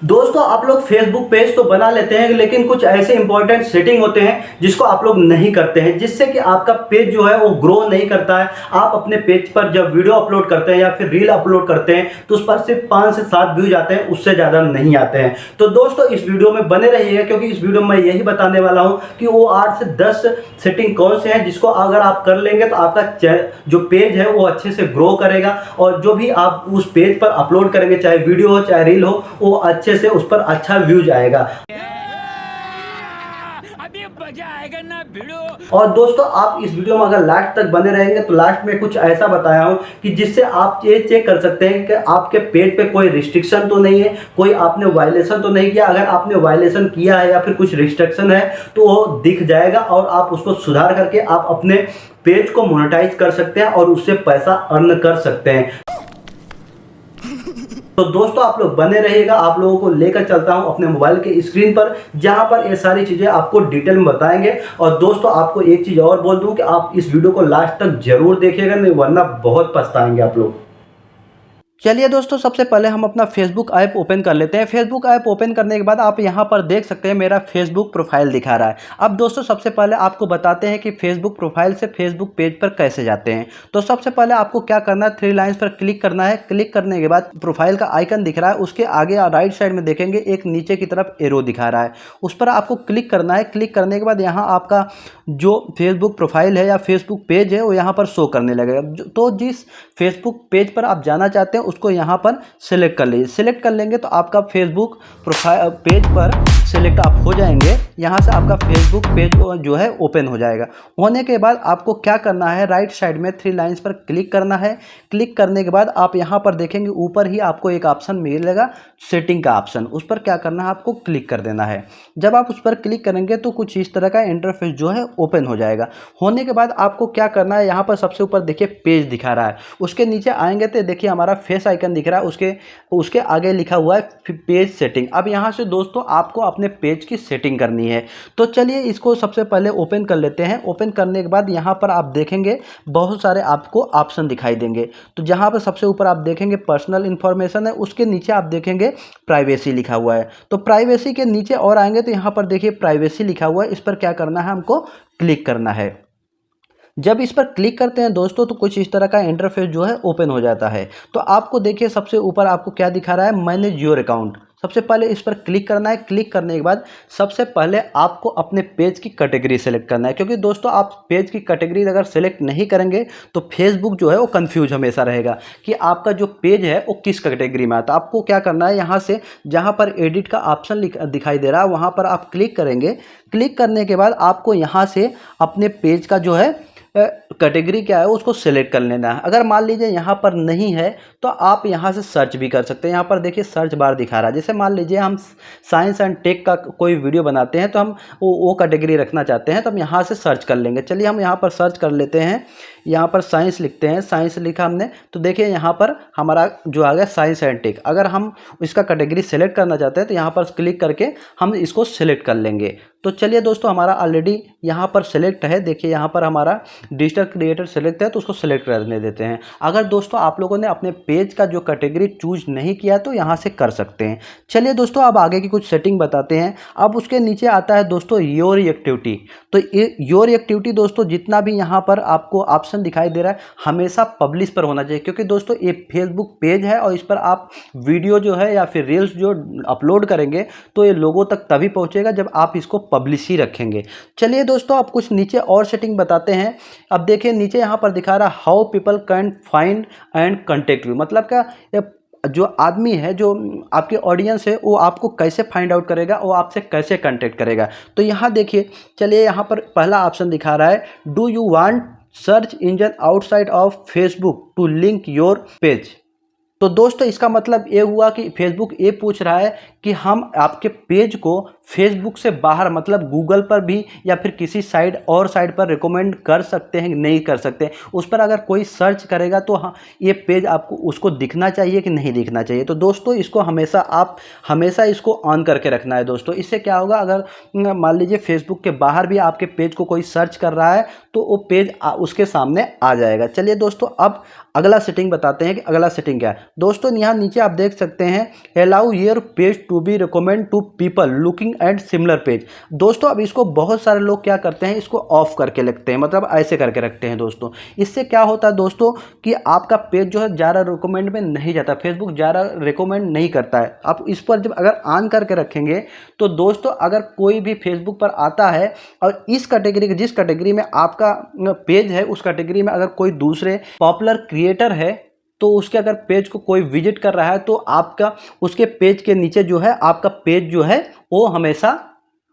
दोस्तों आप लोग फेसबुक पेज तो बना लेते हैं लेकिन कुछ ऐसे इंपॉर्टेंट सेटिंग होते हैं जिसको आप लोग नहीं करते हैं, जिससे कि आपका पेज जो है वो ग्रो नहीं करता है। आप अपने पेज पर जब वीडियो अपलोड करते हैं या फिर रील अपलोड करते हैं तो उस पर सिर्फ 5 से 7 व्यूज आते हैं, उससे ज़्यादा नहीं आते हैं। तो दोस्तों इस वीडियो में बने रहिएगा क्योंकि इस वीडियो में मैं यही बताने वाला हूँ कि वो 8 से 10 सेटिंग कौन से हैं जिसको अगर आप कर लेंगे तो आपका जो पेज है वो अच्छे से ग्रो करेगा और जो भी आप उस पेज पर अपलोड करेंगे, चाहे वीडियो हो चाहे रील हो, वो अच्छे से उस पर अच्छा व्यूज आएगा। अभी मजा आएगा ना वीडियो। और दोस्तों आप इस वीडियो में अगर लास्ट तक बने रहेंगे तो लास्ट में कुछ ऐसा बताया हूं कि जिससे आप ये चेक कर सकते हैं कि आपके पेज पे कोई रिस्ट्रिक्शन तो नहीं है, कोई आपने वायलेशन तो नहीं किया। अगर आपने वायलेशन किया है या फिर कुछ रिस्ट्रिक्शन है तो वो दिख जाएगा और आप उसको सुधार करके आप अपने पेज को मोनेटाइज कर सकते हैं और उससे पैसा अर्न कर सकते हैं। तो दोस्तों आप लोग बने रहिएगा, आप लोगों को लेकर चलता हूं अपने मोबाइल के स्क्रीन पर जहां पर ये सारी चीजें आपको डिटेल में बताएंगे। और दोस्तों आपको एक चीज और बोल दूं कि आप इस वीडियो को लास्ट तक जरूर देखिएगा, नहीं वरना बहुत पछताएंगे आप लोग। चलिए दोस्तों सबसे पहले हम अपना फेसबुक ऐप ओपन कर लेते हैं। फेसबुक ऐप ओपन करने के बाद आप यहाँ पर देख सकते हैं मेरा फेसबुक प्रोफाइल दिखा रहा है। अब दोस्तों सबसे पहले आपको बताते हैं कि फेसबुक प्रोफाइल से फेसबुक पेज पर कैसे जाते हैं। तो सबसे पहले आपको क्या करना है, 3 लाइन्स पर क्लिक करना है। क्लिक करने के बाद प्रोफाइल का आइकन दिख रहा है, उसके आगे राइट साइड में देखेंगे एक नीचे की तरफ एरो दिखा रहा है, उस पर आपको क्लिक करना है। क्लिक करने के बाद यहाँ आपका जो फेसबुक प्रोफाइल है या फेसबुक पेज है वो यहाँ पर शो करने लगेगा। तो जिस फेसबुक पेज पर आप जाना चाहते हैं उसको यहाँ पर सिलेक्ट कर लीजिए। सिलेक्ट कर लेंगे तो आपका फेसबुक प्रोफाइल पेज पर सिलेक्ट आप हो जाएंगे। यहाँ से आपका फेसबुक पेज जो है ओपन हो जाएगा। होने के बाद आपको क्या करना है, राइट साइड में 3 लाइन्स पर क्लिक करना है। क्लिक करने के बाद आप यहाँ पर देखेंगे ऊपर ही आपको एक ऑप्शन मिलेगा सेटिंग का ऑप्शन, उस पर क्या करना है आपको क्लिक कर देना है। जब आप उस पर क्लिक करेंगे तो कुछ इस तरह का इंटरफेस जो है ओपन हो जाएगा। होने के बाद आपको क्या करना है, यहाँ पर सबसे ऊपर देखिए पेज दिखा रहा है, उसके नीचे आएंगे तो देखिए हमारा फेस आइकन दिख रहा है, उसके आगे लिखा हुआ है पेज सेटिंग। अब यहाँ से दोस्तों आपको अपने पेज की सेटिंग करनी है। तो चलिए इसको सबसे पहले ओपन कर लेते हैं। ओपन करने के बाद यहाँ पर आप देखेंगे बहुत सारे आपको ऑप्शन दिखाई देंगे। तो जहाँ पर सबसे ऊपर आप देखेंगे पर्सनल इन्फॉर्मेशन है, उसके नीचे आप देखेंगे प्राइवेसी लिखा हुआ है। तो प्राइवेसी के नीचे और आएंगे तो यहाँ पर देखिए प्राइवेसी लिखा हुआ है, इस पर क्या करना है हमको क्लिक करना है। जब इस पर क्लिक करते हैं दोस्तों तो कुछ इस तरह का इंटरफेस जो है ओपन हो जाता है। तो आपको देखिए सबसे ऊपर आपको क्या दिखा रहा है, मैनेज योर अकाउंट। सबसे पहले इस पर क्लिक करना है। क्लिक करने के बाद सबसे पहले आपको अपने पेज की कैटेगरी सेलेक्ट करना है, क्योंकि दोस्तों आप पेज की कैटेगरी अगर सेलेक्ट नहीं करेंगे तो फेसबुक जो है वो कंफ्यूज हमेशा रहेगा कि आपका जो पेज है वो किस कैटेगरी में आता है। आपको क्या करना है, यहाँ से जहाँ पर एडिट का ऑप्शन दिखाई दे रहा है वहाँ पर आप क्लिक करेंगे। क्लिक करने के बाद आपको यहाँ से अपने पेज का जो है कैटेगरी क्या है उसको सिलेक्ट कर लेना है। अगर मान लीजिए यहाँ पर नहीं है तो आप यहाँ से सर्च भी कर सकते हैं। यहाँ पर देखिए सर्च बार दिखा रहा है। जैसे मान लीजिए हम साइंस एंड टेक का कोई वीडियो बनाते हैं तो हम वो कैटेगरी रखना चाहते हैं तो हम यहाँ से सर्च कर लेंगे। चलिए हम यहाँ पर सर्च कर लेते हैं। यहाँ पर साइंस लिखते हैं, साइंस लिखा हमने तो देखिए यहाँ पर हमारा जो आ गया साइंस एंड टेक। अगर हम इसका कैटेगरी सेलेक्ट करना चाहते हैं तो यहाँ पर क्लिक करके हम इसको सिलेक्ट कर लेंगे। तो चलिए दोस्तों हमारा ऑलरेडी यहाँ पर सेलेक्ट है, देखिए यहाँ पर हमारा डिजिटल क्रिएटर सेलेक्ट है तो उसको सेलेक्ट करने देते हैं। अगर दोस्तों आप लोगों ने अपने पेज का जो कैटेगरी चूज नहीं किया तो यहाँ से कर सकते हैं। चलिए दोस्तों अब आगे की कुछ सेटिंग बताते हैं। अब उसके नीचे आता है दोस्तों योर एक्टिविटी। तो योर एक्टिविटी दोस्तों जितना भी यहाँ पर आपको ऑप्शन दिखाई दे रहा है हमेशा पब्लिश पर होना चाहिए, क्योंकि दोस्तों ये फेसबुक पेज है और इस पर आप वीडियो जो है या फिर रील्स जो अपलोड करेंगे तो ये लोगों तक तभी पहुँचेगा जब आप इसको पब्लिश ही रखेंगे। चलिए दोस्तों अब कुछ नीचे और सेटिंग बताते हैं। अब देखिए नीचे यहाँ पर दिखा रहा है how people can find and contact you. मतलब क्या, जो आदमी है जो आपके ऑडियंस है वो आपको कैसे फाइंड आउट करेगा, वो आपसे कैसे कांटेक्ट करेगा। तो यहाँ देखिए, चलिए यहाँ पर पहला ऑप्शन दिखा रहा है do you want search engine outside of Facebook to link your page. तो दोस्तों इसका मतलब ये हुआ कि फेसबुक ये पूछ रहा है कि हम आपके पेज को फेसबुक से बाहर मतलब गूगल पर भी या फिर किसी साइट पर रिकमेंड कर सकते हैं, नहीं कर सकते। उस पर अगर कोई सर्च करेगा तो हाँ ये पेज आपको उसको दिखना चाहिए कि नहीं दिखना चाहिए। तो दोस्तों इसको आप हमेशा इसको ऑन करके रखना है दोस्तों। इससे क्या होगा, अगर मान लीजिए फेसबुक के बाहर भी आपके पेज को कोई सर्च कर रहा है तो वो पेज उसके सामने आ जाएगा। चलिए दोस्तों अब अगला सेटिंग बताते हैं कि अगला सेटिंग क्या है। दोस्तों यहाँ नीचे आप देख सकते हैं allow your page to be recommend to people looking at similar page. दोस्तों अब इसको बहुत सारे लोग क्या करते हैं, इसको ऑफ करके रखते हैं, मतलब ऐसे करके रखते हैं दोस्तों। इससे क्या होता है दोस्तों कि आपका पेज जो है ज़्यादा रिकमेंड में नहीं जाता, फेसबुक ज़्यादा रिकमेंड नहीं करता है। आप इस पर जब अगर ऑन करके रखेंगे तो दोस्तों अगर कोई भी फेसबुक पर आता है और इस कैटेगरी, जिस कैटेगरी में आपका पेज है उस कैटेगरी में अगर कोई दूसरे पॉपुलर क्रिएटर है तो उसके अगर पेज को कोई विजिट कर रहा है तो आपका उसके पेज के नीचे जो है आपका पेज जो है वो हमेशा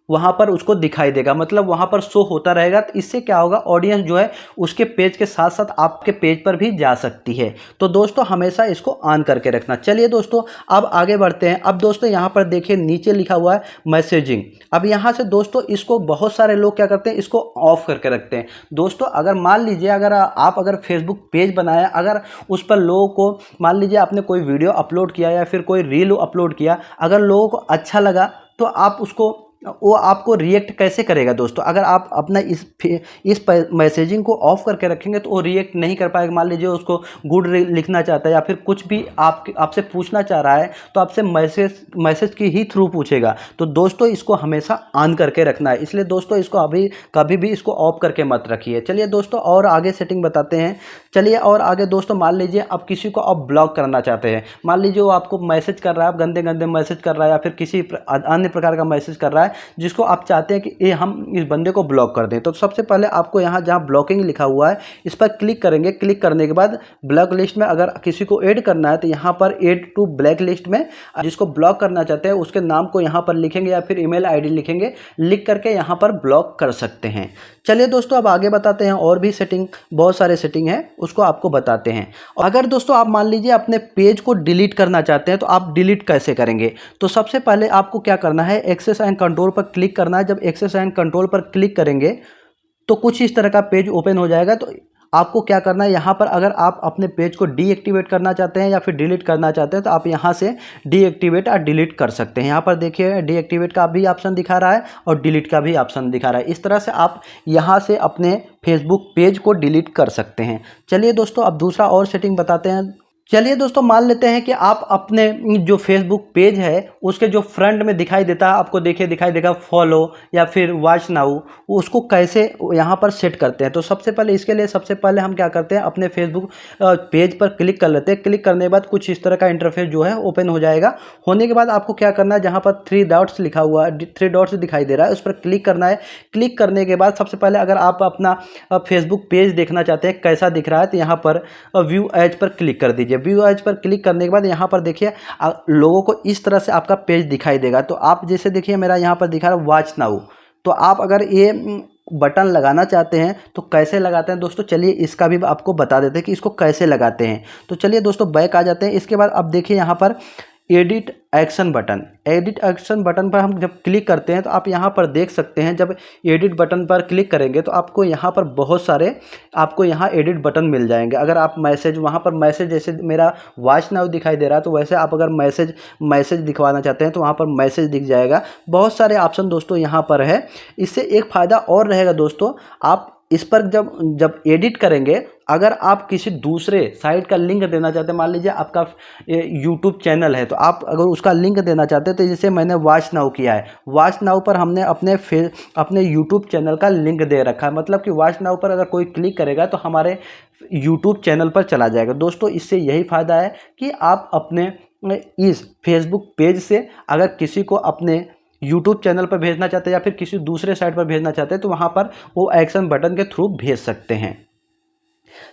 वहाँ पर उसको दिखाई देगा, मतलब वहाँ पर शो होता रहेगा। तो इससे क्या होगा, ऑडियंस जो है उसके पेज के साथ साथ आपके पेज पर भी जा सकती है। तो दोस्तों हमेशा इसको ऑन करके रखना। चलिए दोस्तों अब आगे बढ़ते हैं। अब दोस्तों यहाँ पर देखिए नीचे लिखा हुआ है मैसेजिंग। अब यहाँ से दोस्तों इसको बहुत सारे लोग क्या करते हैं, इसको ऑफ करके रखते हैं। दोस्तों अगर मान लीजिए अगर फेसबुक पेज बनाया, अगर उस पर लोगों को मान लीजिए आपने कोई वीडियो अपलोड किया या फिर कोई रील अपलोड किया, अगर लोगों को अच्छा लगा तो आप उसको, वो आपको रिएक्ट कैसे करेगा दोस्तों। अगर आप अपना इस मैसेजिंग को ऑफ करके रखेंगे तो वो रिएक्ट नहीं कर पाएगा। मान लीजिए उसको गुड लिखना चाहता है या फिर कुछ भी आपसे पूछना चाह रहा है तो आपसे मैसेज की ही थ्रू पूछेगा। तो दोस्तों इसको हमेशा ऑन करके रखना है, इसलिए दोस्तों इसको कभी भी इसको ऑफ करके मत रखिए। चलिए दोस्तों और आगे सेटिंग बताते हैं। चलिए और आगे दोस्तों मान लीजिए आप किसी को आप ब्लॉक करना चाहते हैं, मान लीजिए वो आपको मैसेज कर रहा है, आप गंदे गंदे मैसेज कर रहा है या फिर किसी अन्य प्रकार का मैसेज कर रहा है जिसको आप चाहते हैं कि ये हम इस बंदे को ब्लॉक कर दें। तो सबसे पहले आपको यहाँ जहाँ ब्लॉकिंग लिखा हुआ है इस पर क्लिक करेंगे। क्लिक करने के बाद ब्लॉक लिस्ट में अगर किसी को ऐड करना है तो यहाँ पर ऐड टू ब्लैक लिस्ट में जिसको ब्लॉक करना चाहते हैं उसके नाम को यहाँ पर लिखेंगे या फिर ईमेल आईडी लिखेंगे, लिख करके यहाँ पर ब्लॉक कर सकते हैं। चलिए दोस्तों अब आगे बताते हैं, और भी सेटिंग, बहुत सारे सेटिंग है उसको आपको बताते हैं। अगर दोस्तों आप मान लीजिए अपने पेज को डिलीट करना चाहते हैं तो आप डिलीट कैसे करेंगे। तो सबसे पहले आपको क्या करना है, एक्सेस एंड कंट्रोल पर क्लिक करना है। जब एक्सेस एंड कंट्रोल पर क्लिक करेंगे तो कुछ इस तरह का पेज ओपन हो जाएगा। तो आपको क्या करना है, यहाँ पर अगर आप अपने पेज को डीएक्टिवेट करना चाहते हैं या फिर डिलीट करना चाहते हैं तो आप यहाँ से डीएक्टिवेट और डिलीट कर सकते हैं। यहाँ पर देखिए डीएक्टिवेट का भी ऑप्शन दिखा रहा है और डिलीट का भी ऑप्शन दिखा रहा है। इस तरह से आप यहाँ से अपने फेसबुक पेज को डिलीट कर सकते हैं। चलिए दोस्तों अब दूसरा और सेटिंग बताते हैं। चलिए दोस्तों मान लेते हैं कि आप अपने जो फेसबुक पेज है उसके जो फ्रंट में दिखाई देता है, आपको देखिए दिखाई देगा फॉलो या फिर वॉच नाउ, उसको कैसे यहाँ पर सेट करते हैं। तो सबसे पहले इसके लिए सबसे पहले हम क्या करते हैं, अपने फेसबुक पेज पर क्लिक कर लेते हैं। क्लिक करने के बाद कुछ इस तरह का इंटरफेस जो है ओपन हो जाएगा। होने के बाद आपको क्या करना है, जहाँ पर 3 डॉट्स लिखा हुआ है, 3 डॉट्स दिखाई दे रहा है, उस पर क्लिक करना है। क्लिक करने के बाद सबसे पहले अगर आप अपना फेसबुक पेज देखना चाहते हैं कैसा दिख रहा है तो यहाँ पर व्यू एज पर क्लिक कर दीजिए। व्यू एज पर क्लिक करने के बाद यहाँ पर देखिए लोगों को इस तरह से आपका पेज दिखाई देगा। तो आप जैसे देखिए मेरा यहाँ पर दिखा रहा है वॉच नाउ, तो आप अगर ये बटन लगाना चाहते हैं तो कैसे लगाते हैं दोस्तों, चलिए इसका भी आपको बता देते हैं कि इसको कैसे लगाते हैं। तो चलिए दोस्तों बैक आ जाते हैं। इसके बाद अब देखिए यहाँ पर edit action button, edit action button पर हम जब क्लिक करते हैं तो आप यहाँ पर देख सकते हैं, जब एडिट बटन पर क्लिक करेंगे तो आपको यहाँ पर बहुत सारे आपको यहाँ एडिट बटन मिल जाएंगे। अगर आप मैसेज, वहाँ पर मैसेज जैसे मेरा वॉच नाउ दिखाई दे रहा है तो वैसे आप अगर मैसेज दिखवाना चाहते हैं तो वहाँ पर मैसेज दिख जाएगा। बहुत सारे ऑप्शन दोस्तों यहाँ पर है। इससे एक फ़ायदा और रहेगा दोस्तों, आप इस पर जब एडिट करेंगे, अगर आप किसी दूसरे साइट का लिंक देना चाहते हैं, मान लीजिए आपका यूट्यूब चैनल है तो आप अगर उसका लिंक देना चाहते हैं तो जैसे मैंने वॉच नाउ किया है, वॉच नाउ पर हमने अपने यूट्यूब चैनल का लिंक दे रखा है, मतलब कि वॉच नाउ पर अगर कोई क्लिक करेगा तो हमारे यूट्यूब चैनल पर चला जाएगा। दोस्तों इससे यही फ़ायदा है कि आप अपने इस फेसबुक पेज से अगर किसी को अपने यूट्यूब चैनल पर भेजना चाहते हैं या फिर किसी दूसरे साइट पर भेजना चाहते हैं तो वहाँ पर वो एक्शन बटन के थ्रू भेज सकते हैं।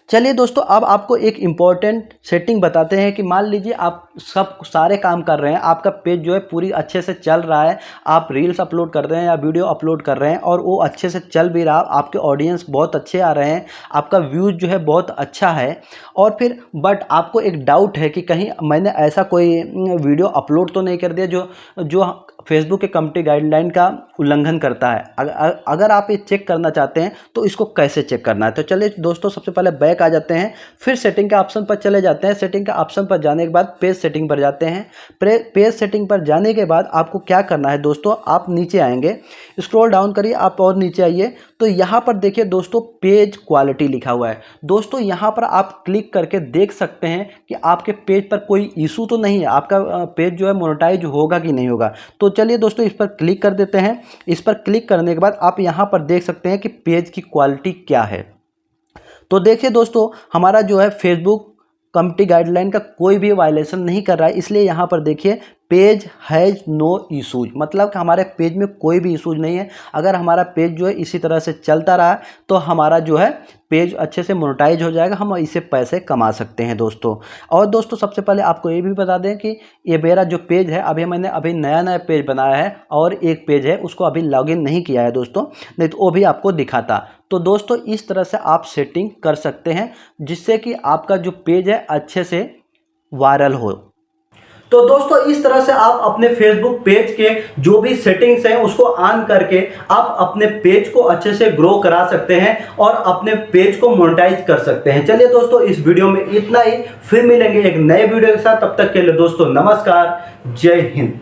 चलिए दोस्तों अब आपको एक इम्पॉर्टेंट सेटिंग बताते हैं कि मान लीजिए आप सारे काम कर रहे हैं, आपका पेज जो है पूरी अच्छे से चल रहा है, आप रील्स अपलोड कर रहे हैं या वीडियो अपलोड कर रहे हैं और वो अच्छे से चल भी रहा, आपके ऑडियंस बहुत अच्छे आ रहे हैं, आपका व्यूज़ जो है बहुत अच्छा है, और फिर बट आपको एक डाउट है कि कहीं मैंने ऐसा कोई वीडियो अपलोड तो नहीं कर दिया जो फेसबुक के कम्युनिटी गाइडलाइन का उल्लंघन करता है। अगर आप ये चेक करना चाहते हैं तो इसको कैसे चेक करना है। तो चलिए दोस्तों सबसे पहले बैक आ जाते हैं, फिर सेटिंग के ऑप्शन पर चले जाते हैं। सेटिंग के ऑप्शन पर जाने के बाद पेज सेटिंग पर जाते हैं। पेज सेटिंग पर जाने के बाद आपको क्या करना है दोस्तों, आप नीचे आएंगे, स्क्रॉल डाउन करिए आप और नीचे आइए, तो यहाँ पर देखिए दोस्तों पेज क्वालिटी लिखा हुआ है। दोस्तों यहाँ पर आप क्लिक करके देख सकते हैं कि आपके पेज पर कोई इशू तो नहीं है, आपका पेज जो है मोनेटाइज होगा कि नहीं होगा। तो चलिए दोस्तों इस पर क्लिक कर देते हैं। इस पर क्लिक करने के बाद आप यहाँ पर देख सकते हैं कि पेज की क्वालिटी क्या है। तो देखिए दोस्तों हमारा जो है फेसबुक कम्युनिटी गाइडलाइन का कोई भी वायलेशन नहीं कर रहा है, इसलिए यहाँ पर देखिए पेज हैज़ नो इशूज, मतलब कि हमारे पेज में कोई भी इशूज नहीं है। अगर हमारा पेज जो है इसी तरह से चलता रहा तो हमारा जो है पेज अच्छे से मोनेटाइज हो जाएगा, हम इससे पैसे कमा सकते हैं दोस्तों। और दोस्तों सबसे पहले आपको ये भी बता दें कि ये मेरा जो पेज है मैंने अभी नया पेज बनाया है, और एक पेज है उसको अभी लॉगिन नहीं किया है दोस्तों, नहीं तो वो भी आपको दिखाता। तो दोस्तों इस तरह से आप सेटिंग कर सकते हैं जिससे कि आपका जो पेज है अच्छे से वायरल हो। तो दोस्तों इस तरह से आप अपने फेसबुक पेज के जो भी सेटिंग्स हैं उसको ऑन करके आप अपने पेज को अच्छे से ग्रो करा सकते हैं और अपने पेज को मोनेटाइज कर सकते हैं। चलिए दोस्तों इस वीडियो में इतना ही, फिर मिलेंगे एक नए वीडियो के साथ, तब तक के लिए दोस्तों नमस्कार, जय हिंद।